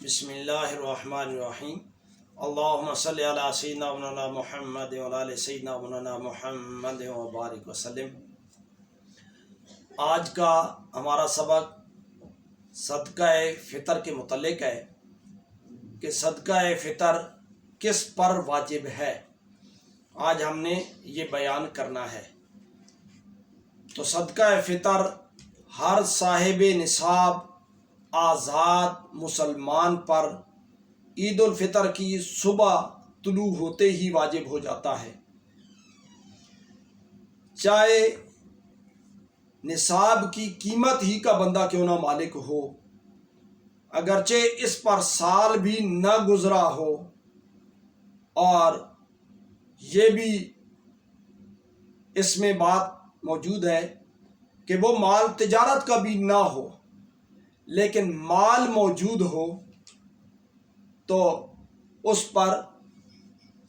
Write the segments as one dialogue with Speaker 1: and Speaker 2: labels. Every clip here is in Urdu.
Speaker 1: بسم اللہ الرحمن الرحیم اللہم صلی علی سیدنا مولانا محمد و علی سیدنا مولانا محمد و بارک وسلم۔ آج کا ہمارا سبق صدقہ فطر کے متعلق ہے کہ صدقہ فطر کس پر واجب ہے۔ آج ہم نے یہ بیان کرنا ہے۔ تو صدقہ فطر ہر صاحب نصاب آزاد مسلمان پر عید الفطر کی صبح طلوع ہوتے ہی واجب ہو جاتا ہے، چاہے نصاب کی قیمت ہی کا بندہ کیوں نہ مالک ہو، اگرچہ اس پر سال بھی نہ گزرا ہو، اور یہ بھی اس میں بات موجود ہے کہ وہ مال تجارت کا بھی نہ ہو، لیکن مال موجود ہو تو اس پر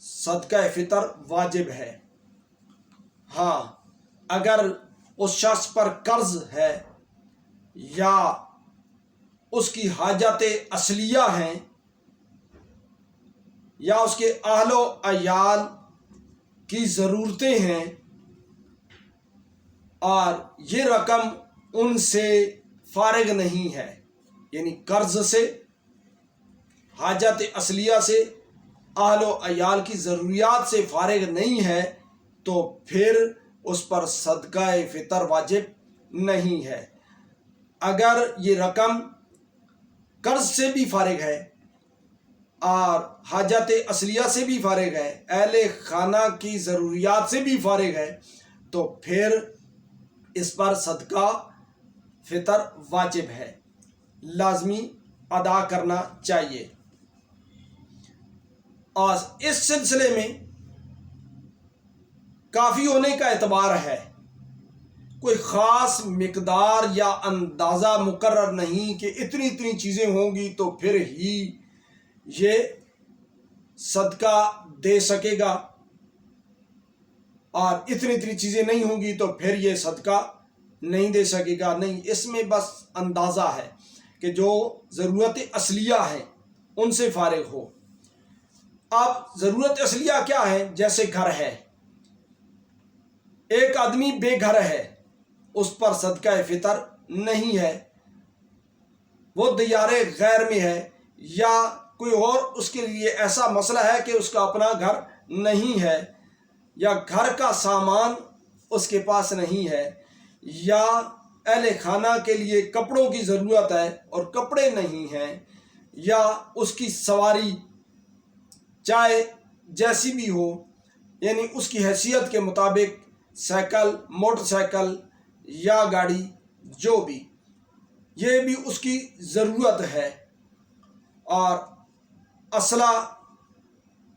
Speaker 1: صدقہ فطر واجب ہے۔ ہاں، اگر اس شخص پر قرض ہے یا اس کی حاجات اصلیہ ہیں یا اس کے اہل و عیال کی ضرورتیں ہیں اور یہ رقم ان سے فارغ نہیں ہے، یعنی قرض سے، حاجات اصلیہ سے، اہل و عیال کی ضروریات سے فارغ نہیں ہے، تو پھر اس پر صدقہ فطر واجب نہیں ہے۔ اگر یہ رقم قرض سے بھی فارغ ہے اور حاجات اصلیہ سے بھی فارغ ہے، اہل خانہ کی ضروریات سے بھی فارغ ہے، تو پھر اس پر صدقہ فطر واجب ہے، لازمی ادا کرنا چاہیے۔ اور اس سلسلے میں کافی ہونے کا اعتبار ہے، کوئی خاص مقدار یا اندازہ مقرر نہیں کہ اتنی چیزیں ہوں گی تو پھر ہی یہ صدقہ دے سکے گا، اور اتنی چیزیں نہیں ہوں گی تو پھر یہ صدقہ نہیں دے سکے گا۔ نہیں، اس میں بس اندازہ ہے کہ جو ضرورت اصلیہ ہیں ان سے فارغ ہو۔ اب ضرورت اصلیہ کیا ہے؟ جیسے گھر ہے، ایک آدمی بے گھر ہے، اس پر صدقہ فطر نہیں ہے، وہ دیار غیر میں ہے، یا کوئی اور اس کے لیے ایسا مسئلہ ہے کہ اس کا اپنا گھر نہیں ہے، یا گھر کا سامان اس کے پاس نہیں ہے، یا اہل خانہ کے لیے کپڑوں کی ضرورت ہے اور کپڑے نہیں ہیں، یا اس کی سواری چاہے جیسی بھی ہو، یعنی اس کی حیثیت کے مطابق سائیکل، موٹر سائیکل یا گاڑی جو بھی، یہ بھی اس کی ضرورت ہے، اور اسلحہ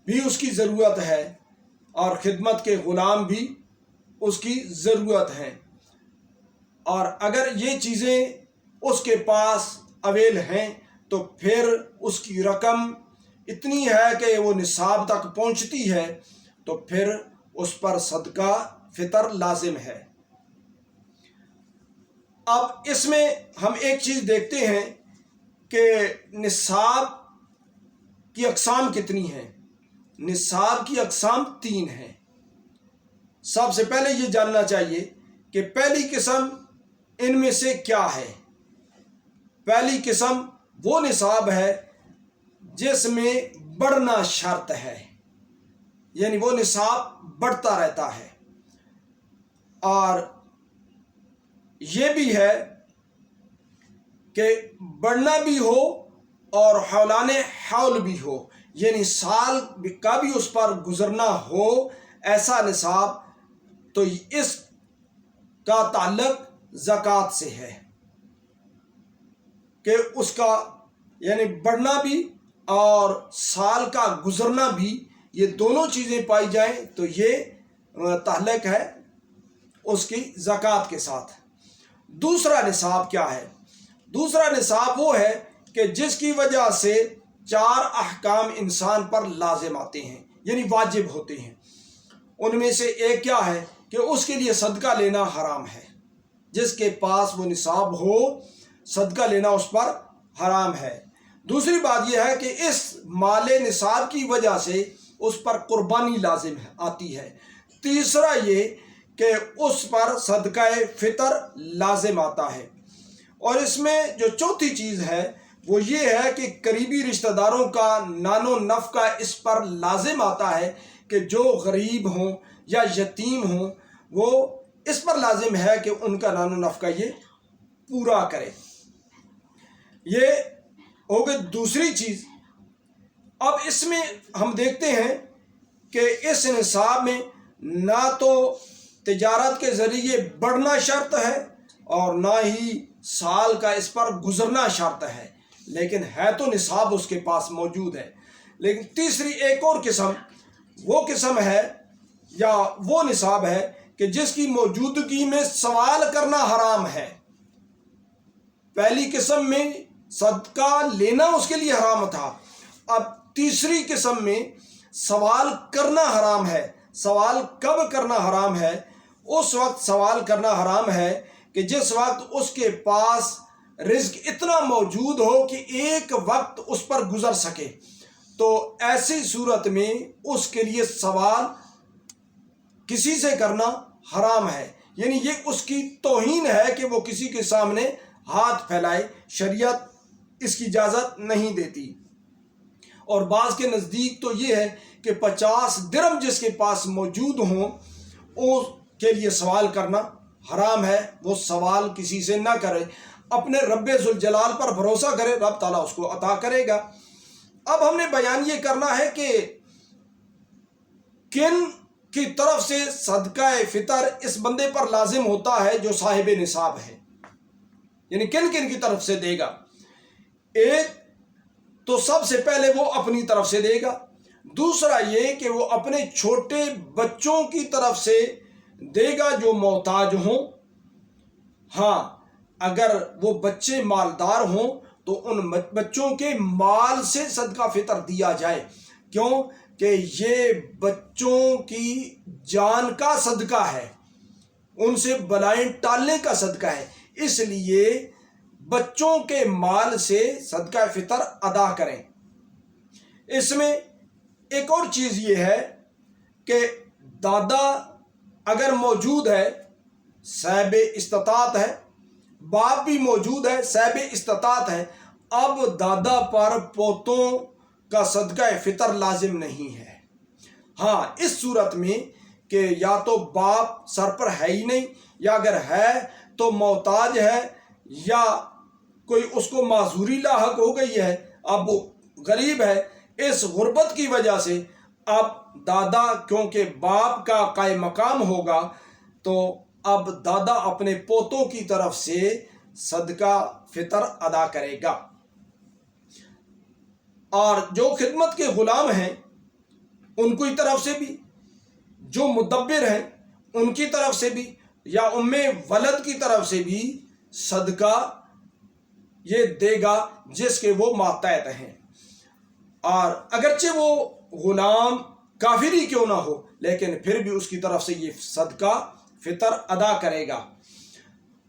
Speaker 1: بھی اس کی ضرورت ہے، اور خدمت کے غلام بھی اس کی ضرورت ہیں۔ اور اگر یہ چیزیں اس کے پاس اویل ہیں تو پھر اس کی رقم اتنی ہے کہ وہ نصاب تک پہنچتی ہے، تو پھر اس پر صدقہ فطر لازم ہے۔ اب اس میں ہم ایک چیز دیکھتے ہیں کہ نصاب کی اقسام کتنی ہیں۔ نصاب کی اقسام 3 ہیں۔ سب سے پہلے یہ جاننا چاہیے کہ پہلی قسم ان میں سے کیا ہے۔ پہلی قسم وہ نصاب ہے جس میں بڑھنا شرط ہے، یعنی وہ نصاب بڑھتا رہتا ہے، اور یہ بھی ہے کہ بڑھنا بھی ہو اور حولان حول بھی ہو، یعنی سال کا بھی اس پر گزرنا ہو، ایسا نصاب۔ تو اس کا تعلق زکوٰۃ سے ہے کہ اس کا یعنی بڑھنا بھی اور سال کا گزرنا بھی، یہ دونوں چیزیں پائی جائیں تو یہ تعلق ہے اس کی زکوٰۃ کے ساتھ۔ دوسرا نصاب کیا ہے؟ دوسرا نصاب وہ ہے کہ جس کی وجہ سے 4 احکام انسان پر لازم آتے ہیں، یعنی واجب ہوتے ہیں۔ ان میں سے ایک کیا ہے کہ اس کے لیے صدقہ لینا حرام ہے۔ جس کے پاس وہ نصاب ہو، صدقہ لینا اس پر حرام ہے۔ دوسری بات یہ ہے کہ اس مال نصاب کی وجہ سے اس پر قربانی لازم آتی ہے۔ تیسرا یہ کہ اس پر صدقہ فطر لازم آتا ہے۔ اور اس میں جو چوتھی چیز ہے وہ یہ ہے کہ قریبی رشتہ داروں کا نان و نفقہ اس پر لازم آتا ہے کہ جو غریب ہوں یا یتیم ہوں وہ اس پر لازم ہے کہ ان کا نان و نفقہ یہ پورا کرے۔ یہ ہو گئی دوسری چیز۔ اب اس میں ہم دیکھتے ہیں کہ اس نصاب میں نہ تو تجارت کے ذریعے بڑھنا شرط ہے اور نہ ہی سال کا اس پر گزرنا شرط ہے، لیکن ہے تو نصاب اس کے پاس موجود ہے۔ لیکن تیسری ایک اور قسم ہے یا وہ نصاب ہے کہ جس کی موجودگی میں سوال کرنا حرام ہے۔ پہلی قسم میں صدقہ لینا اس کے لیے حرام تھا، اب تیسری قسم میں سوال کرنا حرام ہے۔ سوال کب کرنا حرام ہے؟ اس وقت سوال کرنا حرام ہے کہ جس وقت اس کے پاس رزق اتنا موجود ہو کہ ایک وقت اس پر گزر سکے، تو ایسی صورت میں اس کے لیے سوال کسی سے کرنا حرام ہے، یعنی یہ اس کی توہین ہے کہ وہ کسی کے سامنے ہاتھ پھیلائے، شریعت اس کی اجازت نہیں دیتی۔ اور بعض کے نزدیک تو یہ ہے کہ 50 درہم جس کے پاس موجود ہوں اس کے لیے سوال کرنا حرام ہے، وہ سوال کسی سے نہ کرے، اپنے رب ذوالجلال پر بھروسہ کرے، رب تعالیٰ اس کو عطا کرے گا۔ اب ہم نے بیان یہ کرنا ہے کہ کن کی طرف سے صدقہ فطر اس بندے پر لازم ہوتا ہے جو صاحب نصاب ہے، یعنی کن کن کی طرف سے دے گا۔ ایک تو سب سے پہلے وہ اپنی طرف سے دے گا، دوسرا یہ کہ وہ اپنے چھوٹے بچوں کی طرف سے دے گا جو محتاج ہوں۔ ہاں، اگر وہ بچے مالدار ہوں تو ان بچوں کے مال سے صدقہ فطر دیا جائے، کیوں کہ یہ بچوں کی جان کا صدقہ ہے، ان سے بلائیں ٹالنے کا صدقہ ہے، اس لیے بچوں کے مال سے صدقہ فطر ادا کریں۔ اس میں ایک اور چیز یہ ہے کہ دادا اگر موجود ہے، صاحب استطاعت ہے، باپ بھی موجود ہے، صاحب استطاعت ہے، اب دادا پر پوتوں کا صدقہ فطر لازم نہیں ہے۔ ہاں، اس صورت میں کہ یا تو باپ سر پر ہے ہی نہیں، یا اگر ہے تو محتاج ہے، یا کوئی اس کو معذوری لاحق ہو گئی ہے، اب وہ غریب ہے، اس غربت کی وجہ سے اب دادا کیونکہ باپ کا قائم مقام ہوگا تو اب دادا اپنے پوتوں کی طرف سے صدقہ فطر ادا کرے گا۔ اور جو خدمت کے غلام ہیں ان کی طرف سے بھی، جو مدبر ہیں ان کی طرف سے بھی، یا ام ولد کی طرف سے بھی صدقہ یہ دے گا جس کے وہ ماتحت ہیں، اور اگرچہ وہ غلام کافری کیوں نہ ہو لیکن پھر بھی اس کی طرف سے یہ صدقہ فطر ادا کرے گا۔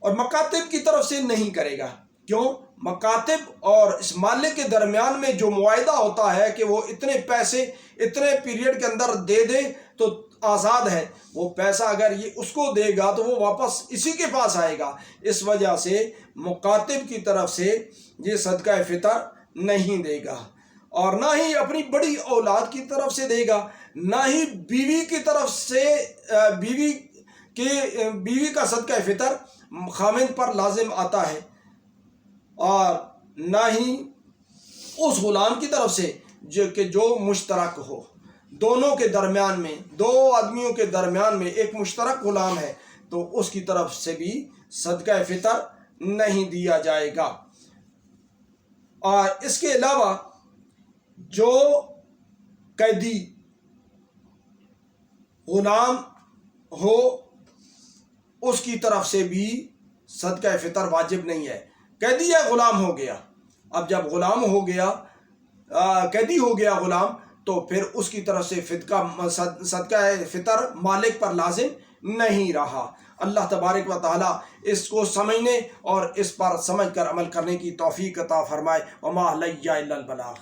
Speaker 1: اور مکاتب کی طرف سے نہیں کرے گا، کیوں؟ مکاتب اور اس مالک کے درمیان میں جو معاہدہ ہوتا ہے کہ وہ اتنے پیسے اتنے پیریڈ کے اندر دے دے تو آزاد ہے، وہ پیسہ اگر یہ اس کو دے گا تو وہ واپس اسی کے پاس آئے گا، اس وجہ سے مکاتب کی طرف سے یہ صدقہ فطر نہیں دے گا، اور نہ ہی اپنی بڑی اولاد کی طرف سے دے گا، نہ ہی بیوی کی طرف سے بیوی کا صدقہ فطر خاوند پر لازم آتا ہے، اور نہ ہی اس غلام کی طرف سے جو مشترک ہو، دونوں کے درمیان میں، دو آدمیوں کے درمیان میں ایک مشترک غلام ہے تو اس کی طرف سے بھی صدقہ فطر نہیں دیا جائے گا۔ اور اس کے علاوہ جو قیدی غلام ہو اس کی طرف سے بھی صدقہ فطر واجب نہیں ہے۔ قیدی یا غلام ہو گیا، اب جب غلام ہو گیا، قیدی ہو گیا غلام، تو پھر اس کی طرف سے صدقہ فطر مالک پر لازم نہیں رہا۔ اللہ تبارک و تعالی اس کو سمجھنے اور اس پر سمجھ کر عمل کرنے کی توفیق عطا فرمائے۔ وما علیہ الا البلاغ۔